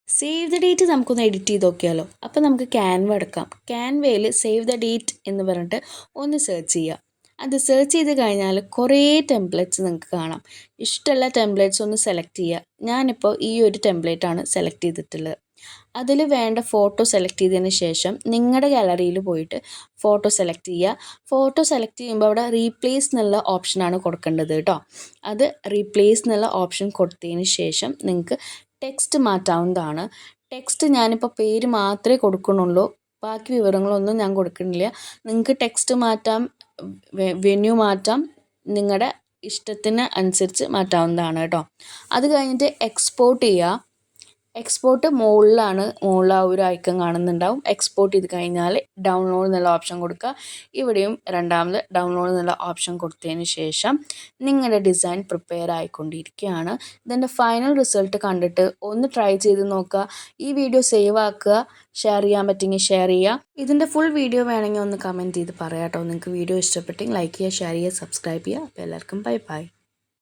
Save the date നമുക്കൊന്ന് edit ചെയ്ത് നോക്കിയാലോ. അപ്പോൾ നമുക്ക് ക്യാൻവ എടുക്കാം. ക്യാൻവയിൽ സേവ് ദ ഡേറ്റ് എന്ന് പറഞ്ഞിട്ട് ഒന്ന് സെർച്ച് ചെയ്യുക. അത് സെർച്ച് ചെയ്ത് കഴിഞ്ഞാൽ കുറേ ടെംപ്ലേറ്റ്സ് നിങ്ങൾക്ക് കാണാം. ഇഷ്ടമുള്ള ടെംപ്ലേറ്റ്സ് ഒന്ന് സെലക്ട് ചെയ്യുക. ഞാനിപ്പോൾ ഈ ഒരു ടെംപ്ലേറ്റാണ് സെലക്ട് ചെയ്തിട്ടുള്ളത്. അതിൽ വേണ്ട ഫോട്ടോ സെലക്ട് ചെയ്തതിന് ശേഷം നിങ്ങളുടെ ഗാലറിയിൽ പോയിട്ട് ഫോട്ടോ സെലക്ട് ചെയ്യുക. ഫോട്ടോ സെലക്ട് ചെയ്യുമ്പോൾ അവിടെ റീപ്ലേസ് എന്നുള്ള ഓപ്ഷനാണ് കൊടുക്കേണ്ടത് കേട്ടോ. അത് റീപ്ലേസ് എന്നുള്ള ഓപ്ഷൻ കൊടുത്തതിന് ശേഷം നിങ്ങൾക്ക് ടെക്സ്റ്റ് മാറ്റാവുന്നതാണ്. ടെക്സ്റ്റ് ഞാനിപ്പോൾ പേര് മാത്രമേ കൊടുക്കുന്നുള്ളൂ, ബാക്കി വിവരങ്ങളൊന്നും ഞാൻ കൊടുക്കുന്നില്ല. നിങ്ങൾക്ക് ടെക്സ്റ്റ് മാറ്റാം, വെന്യൂ മാറ്റാം, നിങ്ങളുടെ ഇഷ്ടത്തിന് അനുസരിച്ച് മാറ്റാവുന്നതാണ് കേട്ടോ. അത് കഴിഞ്ഞിട്ട് എക്സ്പോർട്ട് ചെയ്യുക. എക്സ്പോർട്ട് മുകളിൽ ആ ഒരു ഐക്കൺ കാണുന്നുണ്ടാവും. എക്സ്പോർട്ട് ചെയ്ത് കഴിഞ്ഞാൽ ഡൗൺലോഡ് എന്നുള്ള ഓപ്ഷൻ കൊടുക്കുക. ഇവിടെയും രണ്ടാമത് ഡൗൺലോഡ് എന്നുള്ള ഓപ്ഷൻ കൊടുത്തതിന് ശേഷം നിങ്ങളുടെ ഡിസൈൻ പ്രിപ്പയർ ആയിക്കൊണ്ടിരിക്കുകയാണ്. ഇതിൻ്റെ ഫൈനൽ റിസൾട്ട് കണ്ടിട്ട് ഒന്ന് ട്രൈ ചെയ്ത് നോക്കുക. ഈ വീഡിയോ സേവ് ആക്കുക, ഷെയർ ചെയ്യാൻ പറ്റുമെങ്കിൽ ഷെയർ ചെയ്യുക. ഇതിൻ്റെ ഫുൾ വീഡിയോ വേണമെങ്കിൽ ഒന്ന് കമൻറ്റ് ചെയ്ത് പറയാം കേട്ടോ. നിങ്ങൾക്ക് വീഡിയോ ഇഷ്ടപ്പെട്ടെങ്കിൽ ലൈക്ക് ചെയ്യുക, ഷെയർ ചെയ്യുക, സബ്സ്ക്രൈബ് ചെയ്യുക. അപ്പോൾ എല്ലാവർക്കും ബൈ ബൈ.